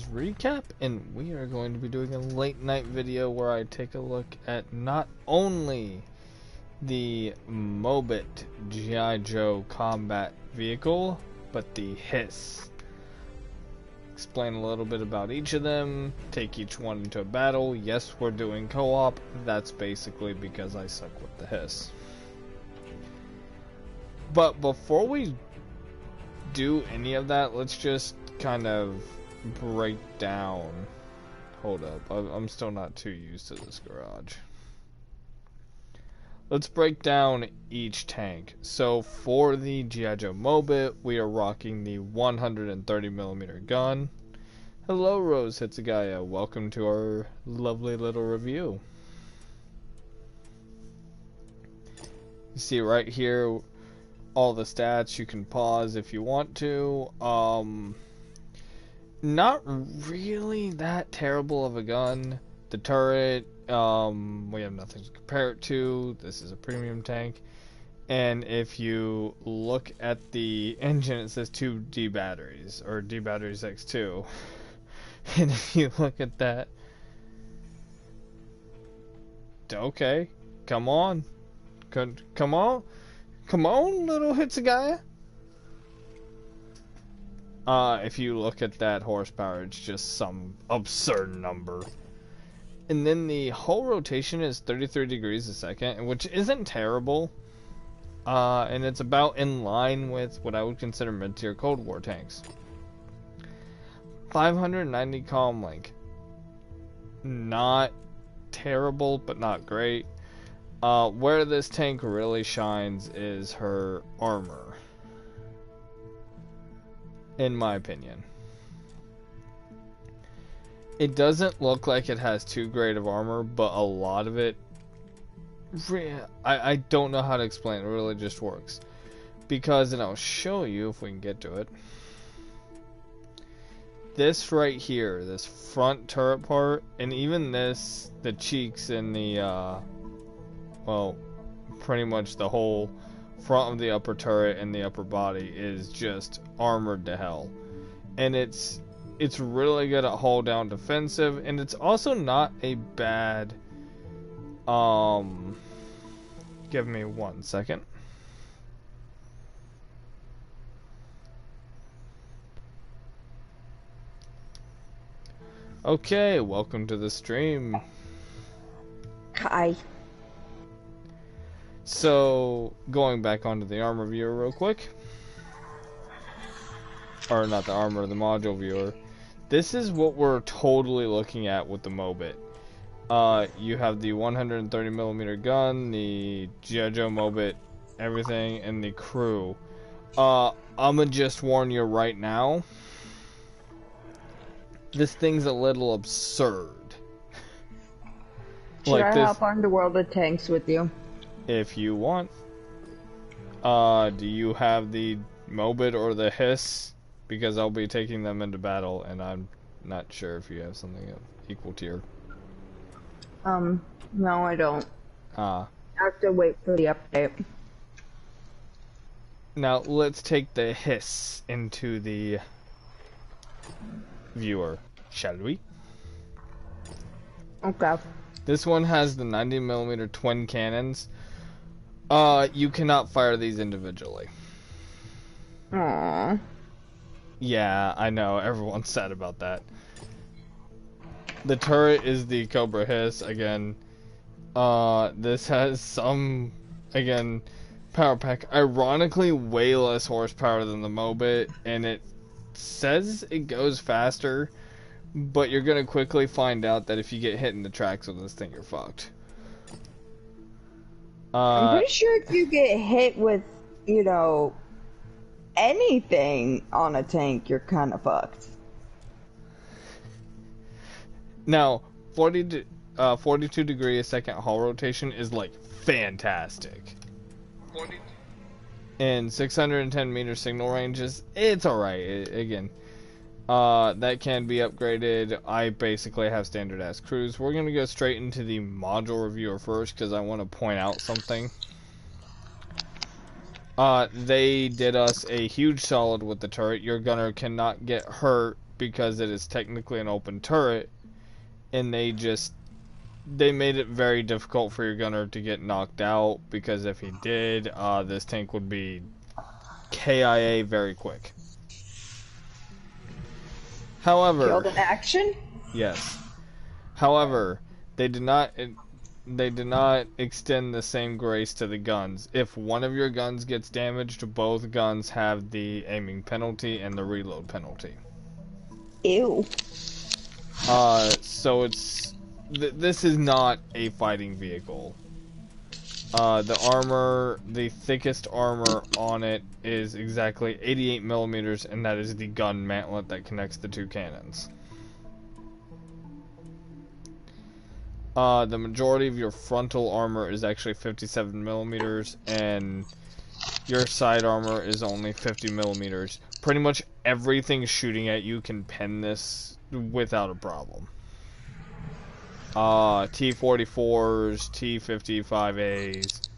is Recap, and we are going to be doing a late night video where I take a look at not only the Mobit G.I. Joe combat vehicle, but the Hiss. Explain a little bit about each of them, take each one into a battle. Yes, we're doing co-op. That's basically because I suck with the Hiss. But before we do any of that, let's just kind of break down. Hold up, I'm still not too used to this garage. Let's break down each tank. So for the G.I. Joe Mobit, we are rocking the 130mm gun. Hello Rose Hitsugaya, welcome to our lovely little review. You see right here all the stats. You can pause if you want to. Not really that terrible of a gun. The turret, we have nothing to compare it to. This is a premium tank. And if you look at the engine, it says 2D batteries, or D batteries X2. And if you look at that, okay, come on, come on, little Hitsugaya. If you look at that horsepower, it's just some absurd number. And then the whole rotation is 33 degrees a second, which isn't terrible. And it's about in line with what I would consider mid-tier Cold War tanks. 590 comm link. Not terrible, but not great. Where this tank really shines is her armor, in my opinion. It doesn't look like it has too great of armor, but a lot of it, I don't know how to explain it, really just works. Because, and I'll show you if we can get to it, this right here, this front turret part, and even this, the cheeks and the, well, pretty much the whole front of the upper turret and the upper body is just armored to hell. And it's really good at hull down defensive, and it's also not a bad, give me 1 second. Okay, welcome to the stream. Hi. So, going back onto the armor viewer real quick. Or not the armor, the module viewer. This is what we're totally looking at with the Mobit. You have the 130mm gun, the G.I. Joe Mobit, everything, and the crew. I'ma just warn you right now. This thing's a little absurd. Should I hop on the World of Tanks with you? If you want. Do you have the Mobit or the Hiss? Because I'll be taking them into battle, and I'm not sure if you have something of equal tier. No, I don't. I have to wait for the update. Now, let's take the Hiss into the viewer, shall we? Okay. This one has the 90mm twin cannons. You cannot fire these individually. Aww. Yeah, I know, everyone's sad about that. The turret is the Cobra Hiss, again. This has some, again, power pack. Ironically, way less horsepower than the Mobit, and it says it goes faster, but you're gonna quickly find out that if you get hit in the tracks with this thing, you're fucked. I'm pretty sure if you get hit with, you know, anything on a tank, you're kind of fucked. Now, 42 degree a second hull rotation is like fantastic. 40. And 610 meter signal ranges, it's alright. Again, that can be upgraded. I basically have standard ass crews. We're gonna go straight into the module reviewer first because I want to point out something. They did us a huge solid with the turret. Your gunner cannot get hurt because it is technically an open turret, and they made it very difficult for your gunner to get knocked out, because if he did, this tank would be KIA very quick. However, Killed in action? yes. However, they did not extend the same grace to the guns. If one of your guns gets damaged, both guns have the aiming penalty and the reload penalty. Ew. So this is not a fighting vehicle. The thickest armor on it is exactly 88 millimeters, and that is the gun mantlet that connects the two cannons. The majority of your frontal armor is actually 57 millimeters, and your side armor is only 50 millimeters. Pretty much everything shooting at you can pen this without a problem. T-44s, T-55As,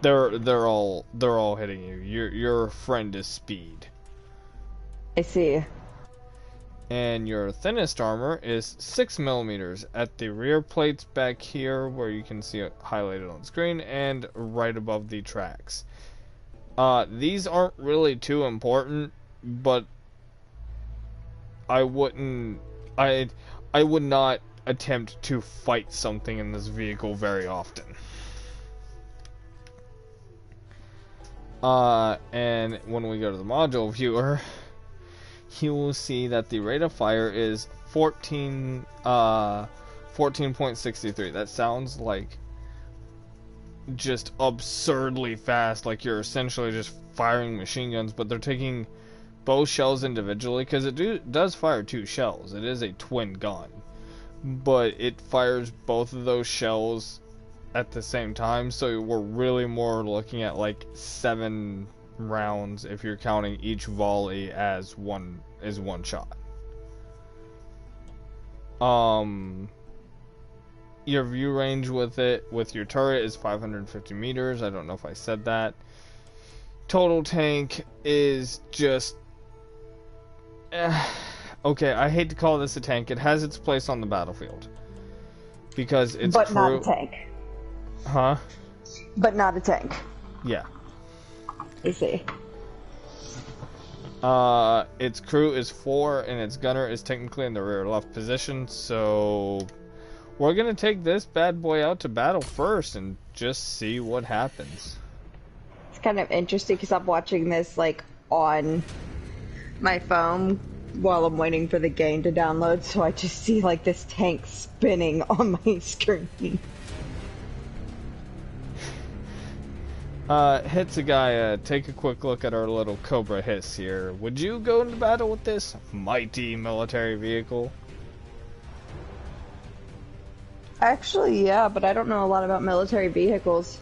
they're all hitting you. Your friend is speed. I see. And your thinnest armor is 6 millimeters at the rear plates back here, where you can see it highlighted on the screen, and right above the tracks. These aren't really too important, but I would not attempt to fight something in this vehicle very often. And when we go to the module viewer, you will see that the rate of fire is 14.63. That sounds like just absurdly fast, like you're essentially just firing machine guns, but they're taking both shells individually, because it does fire 2 shells. It is a twin gun, but it fires both of those shells at the same time, so we're really more looking at like 7 rounds if you're counting each volley as one shot. Your view range with your turret is 550 meters. I don't know if I said that. Total tank is just okay, I hate to call this a tank. It has its place on the battlefield because it's but not a tank. Huh? But not a tank. Yeah. I see. Its crew is 4, and its gunner is technically in the rear left position, so we're gonna take this bad boy out to battle first and just see what happens. It's kind of interesting because I'm watching this like on my phone while I'm waiting for the game to download, so I just see like this tank spinning on my screen. Hitsugaya, take a quick look at our little Cobra Hiss here. Would you go into battle with this mighty military vehicle? Actually, yeah, but I don't know a lot about military vehicles.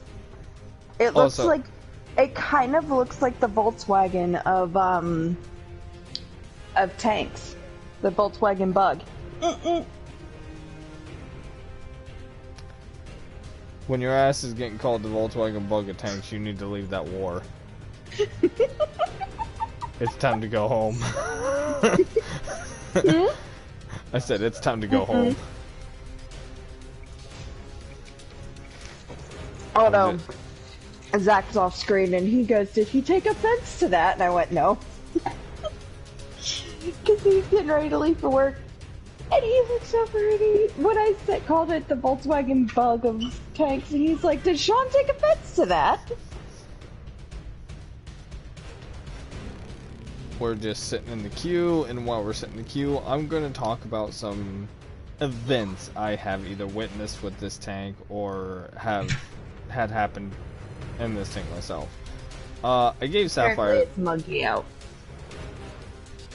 It looks like, it kind of looks like the Volkswagen of tanks. The Volkswagen Bug. When your ass is getting called the Volkswagen Bug of tanks, you need to leave that war. It's time to go home. I said it's time to go home. Oh no. Zach's off screen and he goes, "Did he take offense to that?" And I went, "No." Because he's getting ready to leave for work. And he looks over and when I called it the Volkswagen Bug of tanks, and he's like, "Did Sean take offense to that?" We're just sitting in the queue, and while we're sitting in the queue, I'm going to talk about some events I have either witnessed with this tank or had happened in this tank myself. I gave Sapphire monkey out.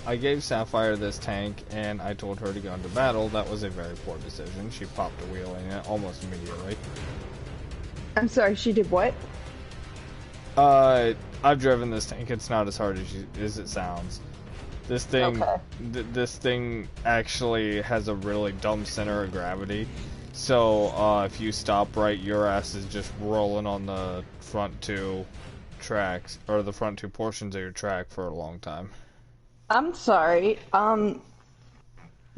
I gave Sapphire this tank, and I told her to go into battle. That was a very poor decision. She popped a wheel in it almost immediately. I'm sorry, she did what? I've driven this tank. It's not as hard as it sounds. This thing, this thing actually has a really dumb center of gravity. So if you stop right, your ass is just rolling on the front 2 tracks, or the front 2 portions of your track for a long time. I'm sorry.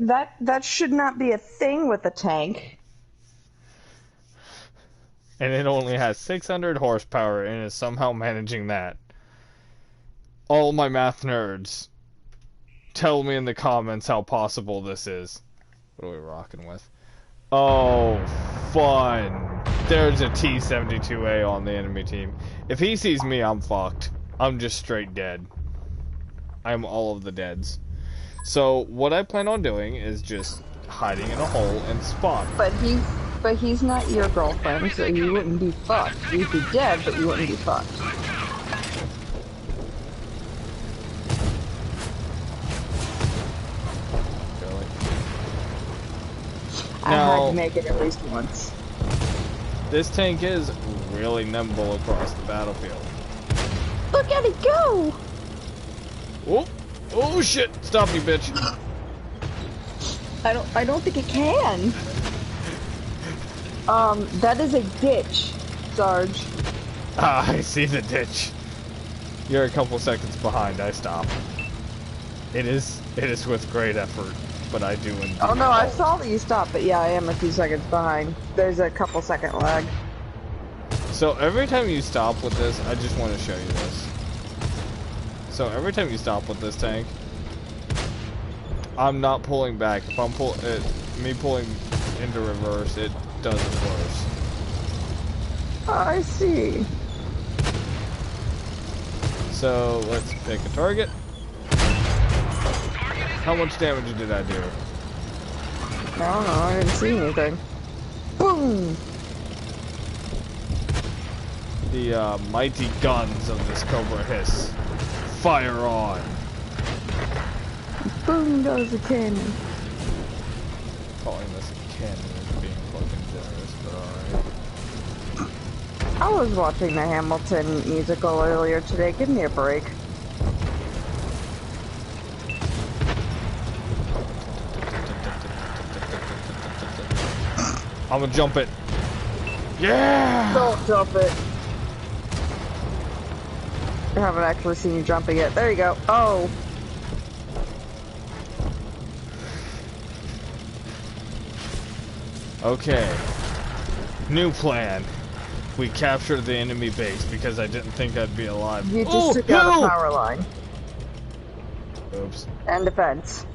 That should not be a thing with a tank. And it only has 600 horsepower and is somehow managing that. All my math nerds, tell me in the comments how possible this is. What are we rocking with? Oh, fun. There's a T-72A on the enemy team. If he sees me, I'm fucked. I'm just straight dead. I'm all of the deads. So what I plan on doing is just hiding in a hole and spawn. But he's not your girlfriend, so you wouldn't be fucked. You'd be dead, but you wouldn't be fucked. Really? I had to make it at least once. This tank is really nimble across the battlefield. Look at it go! Oh, oh shit! Stop you, bitch! I don't think it can. That is a ditch, Sarge. Ah, I see the ditch. You're a couple seconds behind. I stop. It is with great effort, but I do indeed. Oh no, I saw that you stopped, but yeah, I am a few seconds behind. There's a couple second lag. So every time you stop with this, I just want to show you this. So every time you stop with this tank, I'm not pulling back. If I'm me pulling into reverse, it does it worse. I see. So let's pick a target. How much damage did I do? I don't know, I didn't see anything. Boom! The mighty guns of this Cobra Hiss. Fire on! Boom goes the cannon. Calling this a cannon is being fucking generous, but alright. I was watching the Hamilton musical earlier today. Give me a break. I'm gonna jump it. Yeah! Don't jump it. I haven't actually seen you jump it yet. There you go. Oh. Okay. New plan. We captured the enemy base because I didn't think I'd be alive. You just took out no! a power line. Oops. And defense.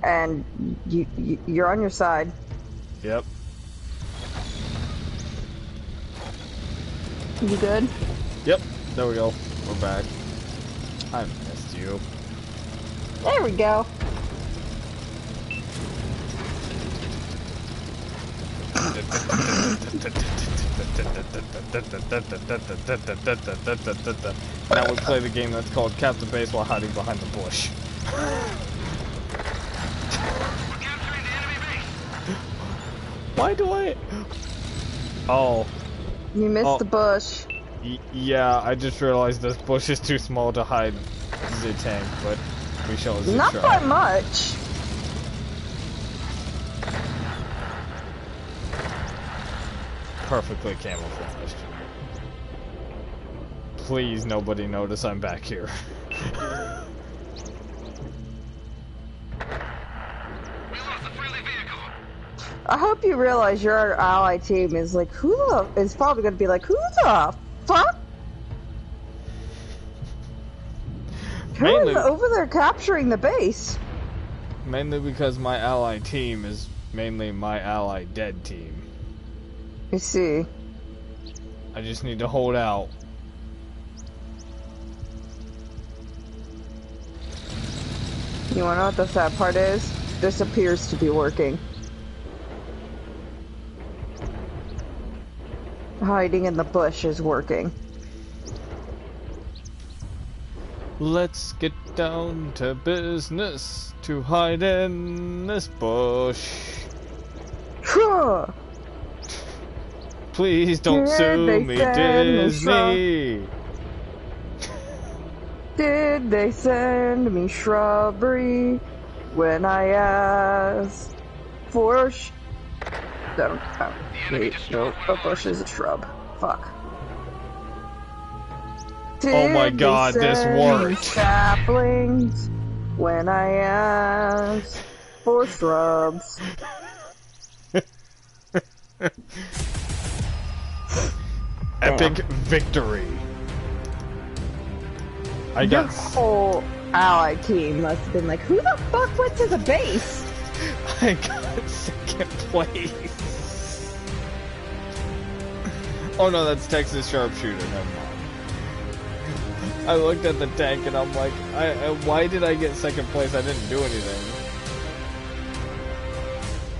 And you're on your side. Yep. You good? Yep. There we go. We're back. I missed you. There we go. Now we play the game that's called Cap the Base while hiding behind the bush. Why do I... Oh. You missed the bush. Yeah, I just realized this bush is too small to hide the tank, but we shall try. Not by much. Perfectly camouflaged. Please, nobody notice I'm back here. I hope you realize your ally team is like, is probably going to be like, who the fuck? Who is over there capturing the base? Mainly because my ally team is mainly my ally dead team. You see. I just need to hold out. You wanna know what the sad part is? This appears to be working. Hiding in the bush is working. Let's get down to business to hide in this bush. Please don't sue me, Disney. Did they send me shrubbery when I asked for wait, no, a bush is a shrub. Fuck. Oh my god, this worked. Saplings When I ask for shrubs. Epic victory. I Your got whole ally team must have been like, who the fuck went to the base? I got second place. Oh no, that's Texas sharpshooter. Never mind. I looked at the tank and I'm like, why did I get second place? I didn't do anything.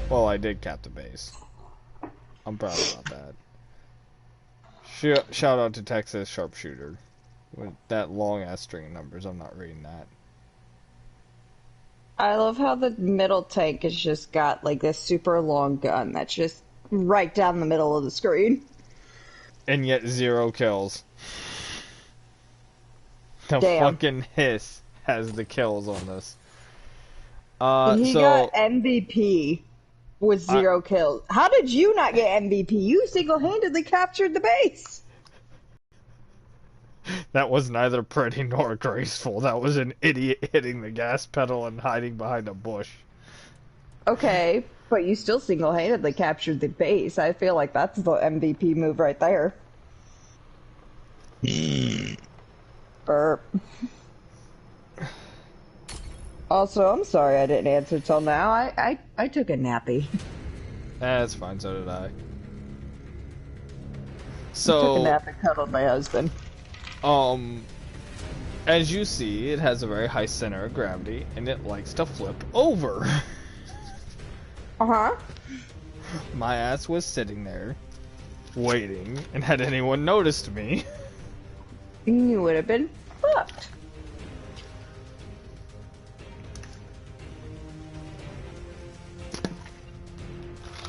Well, I did cap the base. I'm proud about that. Shout out to Texas sharpshooter. With that long ass string of numbers, I'm not reading that. I love how the middle tank has just got like this super long gun that's just right down the middle of the screen. And yet 0 kills. The Damn. fucking hiss has the kills on this. He got MVP with 0 kills. How did you not get MVP? You single-handedly captured the base. That was neither pretty nor graceful. That was an idiot hitting the gas pedal and hiding behind a bush. Okay, but you still single-handedly captured the base. I feel like that's the MVP move right there. Burp. Also, I'm sorry I didn't answer till now. I took a nappy. That's fine, so did I. I So, took a nap and cuddled my husband. as you see, it has a very high center of gravity, and it likes to flip over. Uh-huh. My ass was sitting there, waiting, and had anyone noticed me, You would have been fucked.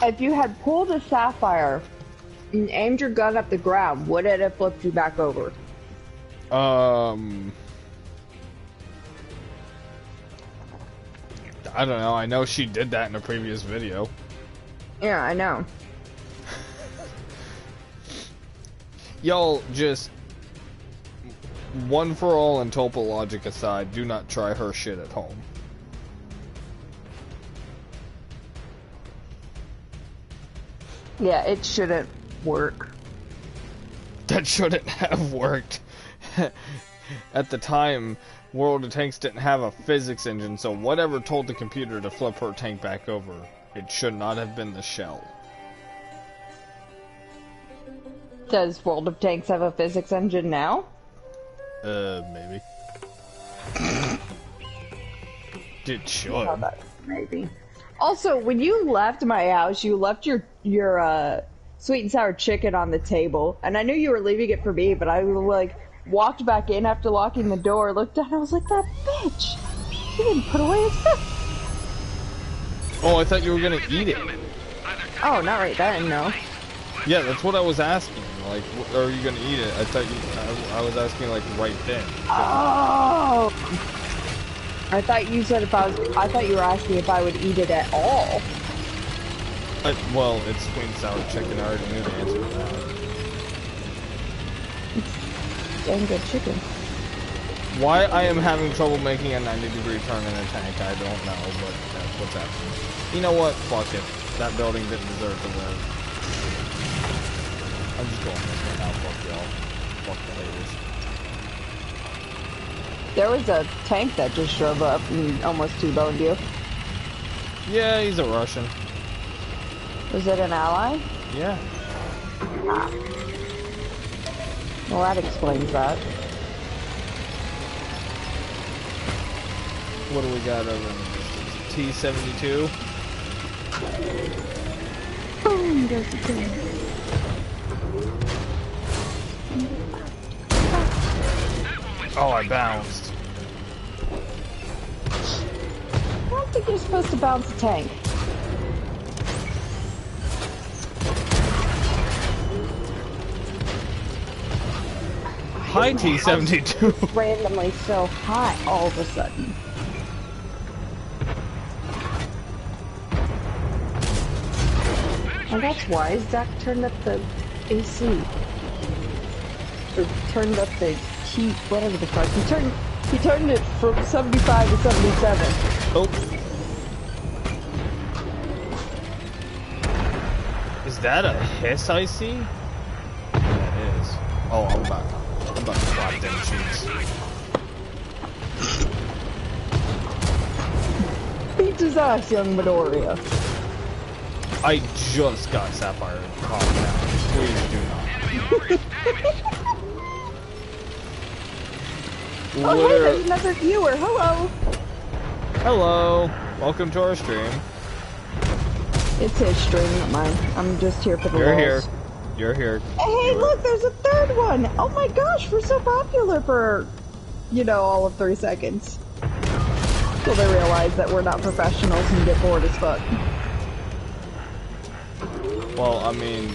If you had pulled a sapphire and aimed your gun at the ground, would it have flipped you back over? I don't know. I know she did that in a previous video. Yeah, I know. Y'all just, one for all and Topa logic aside, do not try her shit at home. Yeah, it shouldn't work. That shouldn't have worked. At the time, World of Tanks didn't have a physics engine, so whatever told the computer to flip her tank back over, it should not have been the shell. Does World of Tanks have a physics engine now? Maybe. It should. Maybe. Also, when you left my house, you left your sweet and sour chicken on the table, and I knew you were leaving it for me, but I like walked back in after locking the door, looked down, and I was like, that bitch! He didn't put away his food. Oh, I thought you were gonna eat it. Oh, not right then, no. Yeah, that's what I was asking. Like, are you gonna eat it? I thought I was asking like right then. Oh! I thought you said I thought you were asking if I would eat it at all. Well, it's sweet and sour chicken. I already knew the answer to that. Dang good chicken. Why I am having trouble making a 90-degree turn in a tank, I don't know, but that's what's happening. You know what? Fuck it. That building didn't deserve to live. I'm just going this way now. Fuck y'all. Fuck the haters. There was a tank that just drove up and almost T-boned you. Yeah, he's a Russian. Was it an ally? Yeah. Ah. Well, that explains that. What do we got over in the distance? T-72? Boom, goes the thing. Oh, I bounced. I don't think you're supposed to bounce a tank. Hi, T-72. Randomly so hot all of a sudden. And that's why Zach turned up the AC. Or turned up the heat, whatever the fuck. He He turned it from 75 to 77. Oh. Is that a hiss I see? Yeah, it is. Oh, I'm about to clap them cheeks. Beat his ass, young Midoriya. I just got Sapphire. Calm down. Please do not. Oh, hey, there's another viewer. Hello. Hello. Welcome to our stream. It's his stream, not mine. I'm just here for the You're lulz. here. You're here. Hey, look, there's a third one. Oh my gosh, we're so popular for, you know, all of 3 seconds. Till they realize that we're not professionals and get bored as fuck. Well, I mean,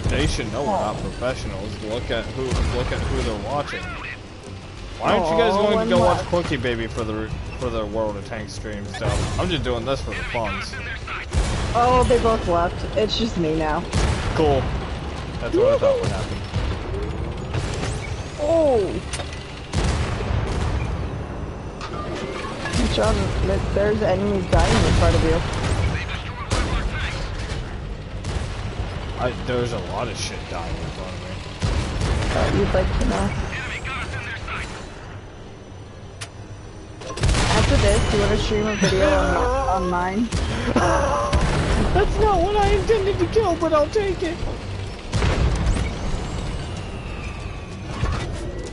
they should know we're not professionals. Look at who they're watching. Why aren't you guys going to go watch Quickie Baby for the World of Tanks stream stuff? I'm just doing this for the funds. Oh, they both left. It's just me now. Cool. That's what I thought would happen. Oh. John, there's enemies dying in front of you. There's a lot of shit dying in front of me. You'd like to know. After this, do you want to stream a video on mine? That's not what I intended to kill, but I'll take it.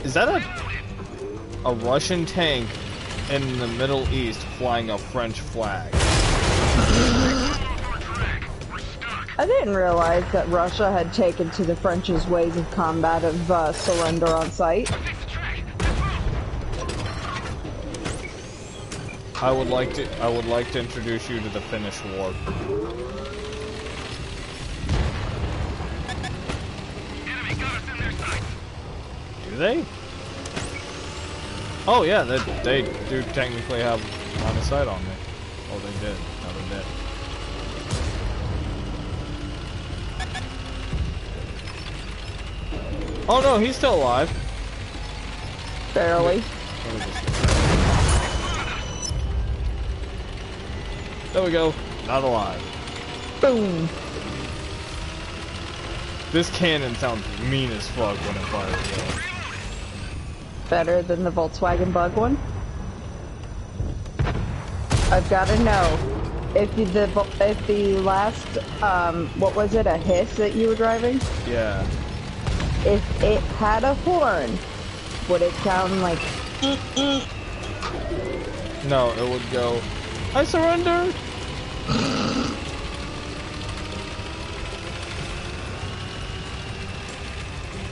Is that a Russian tank in the Middle East flying a French flag? I didn't realize that Russia had taken to the French's ways of combat of surrender on sight. I would like to introduce you to the Finnish War. Do they? Oh yeah, they do technically have line of sight on me. Oh, they did. No, they did. Oh no, he's still alive. Barely. There we go. Not alive. Boom. This cannon sounds mean as fuck when it fires though. Better than the Volkswagen Bug one? I've got to know if the last what was it, a hiss that you were driving? Yeah. If it had a horn, would it sound like No, it would go, I surrender!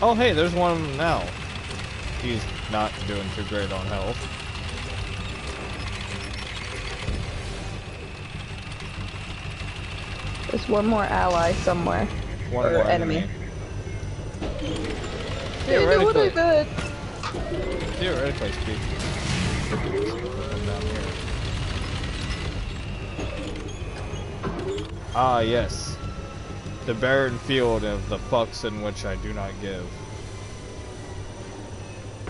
Oh hey, there's one now. He's not doing too great on health. there's one more ally somewhere. One or more enemy. Theoretically, Good. theoretically speaking, come down here. Ah yes, the barren field of the fucks in which I do not give.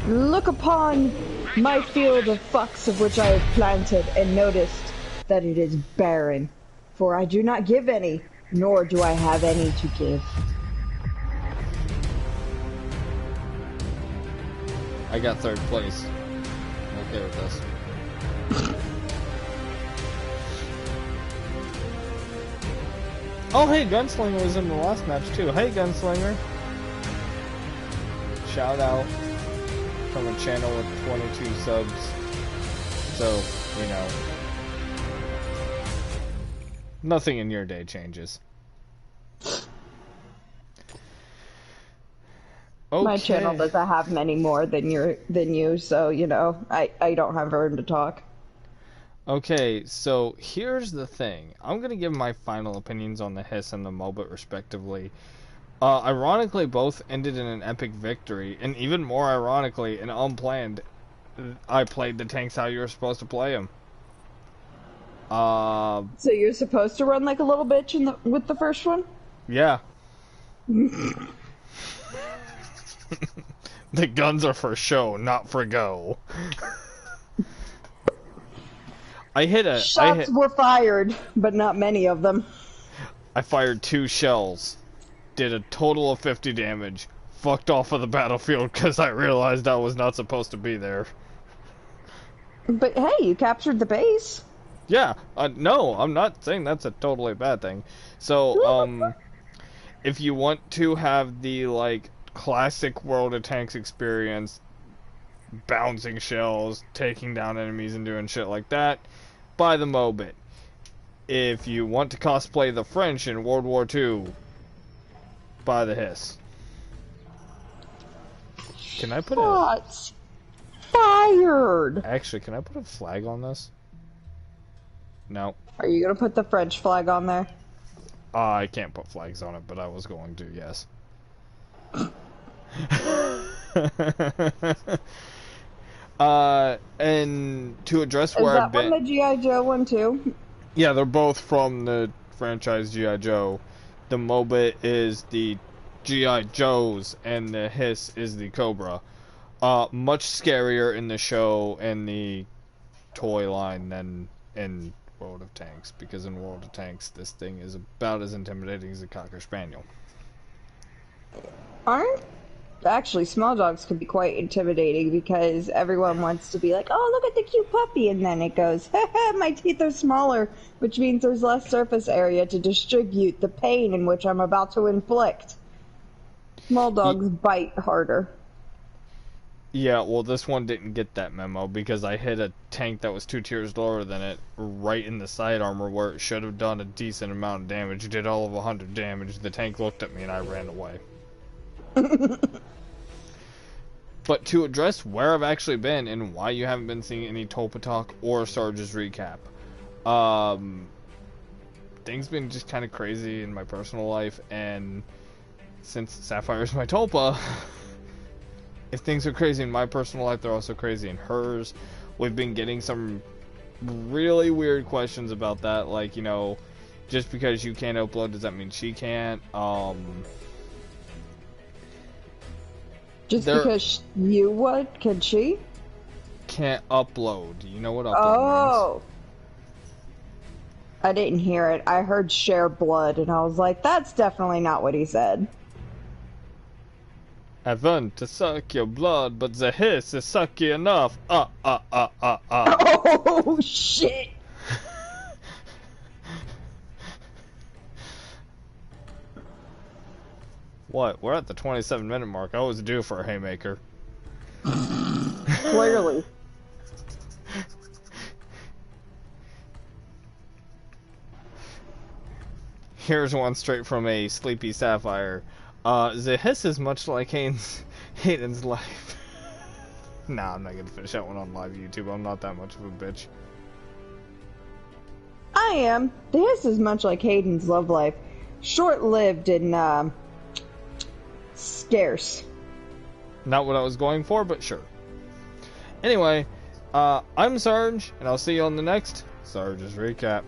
Look upon my field of fucks of which I have planted, and noticed that it is barren. For I do not give any, nor do I have any to give. I got 3rd place. I'm okay with this. Oh hey, Gunslinger was in the last match too. Hey Gunslinger. Shout out from a channel with 22 subs. So, you know. Nothing in your day changes. Okay. My channel doesn't have many more than you, so you know, I don't have room to talk. Okay, so here's the thing. I'm gonna give my final opinions on the Hiss and the Mobit respectively. Ironically, both ended in an epic victory, and even more ironically and unplanned, I played the tanks how you were supposed to play them. So you're supposed to run like a little bitch with the first one? Yeah. The guns are for show, not for go. Shots were fired, but not many of them. I fired 2 shells, did a total of 50 damage, fucked off of the battlefield because I realized I was not supposed to be there. But hey, you captured the base. Yeah, no, I'm not saying that's a totally bad thing. So, if you want to have the, like, classic World of Tanks experience, bouncing shells, taking down enemies and doing shit like that, buy the Mobit. If you want to cosplay the French in World War II, buy the Hiss. Can I put Shots fired! Actually, can I put a flag on this? No. Are you gonna put the French flag on there? I can't put flags on it, but I was going to, yes. And to address where I've been... Is that from the G.I. Joe one too? Yeah, they're both from the franchise G.I. Joe. The Mobit is the G.I. Joes, and the Hiss is the Cobra. Much scarier in the show and the toy line than in World of Tanks, because in World of Tanks, this thing is about as intimidating as a Cocker Spaniel. Actually, small dogs can be quite intimidating because everyone wants to be like, oh, look at the cute puppy, and then it goes, haha, my teeth are smaller, which means there's less surface area to distribute the pain in which I'm about to inflict. Small dogs bite harder. Yeah, well, this one didn't get that memo because I hit a tank that was 2 tiers lower than it right in the side armor where it should have done a decent amount of damage. It did all of 100 damage. The tank looked at me and I ran away. But to address where I've actually been and why you haven't been seeing any Tulpa talk or Sarge's recap, things been just kind of crazy in my personal life, and since Sapphire's my Tulpa, if things are crazy in my personal life, they're also crazy in hers. We've been getting some really weird questions about that, like, you know, just because you can't upload, does that mean she can't? Just because you would? Can she? Can't upload. You know what upload means? I didn't hear it. I heard share blood, and I was like, that's definitely not what he said. I want to suck your blood, but the hiss is sucky enough. Oh, shit! What? We're at the 27-minute mark. I was due for a haymaker. Clearly. Here's one straight from a sleepy Sapphire. The hiss is much like Hayden's life. Nah, I'm not gonna finish that one on live YouTube. I'm not that much of a bitch. I am. The hiss is much like Hayden's love life. Short-lived and, scarce. Not what I was going for, but sure. Anyway, I'm Sarge, and I'll see you on the next Sarge's Recap.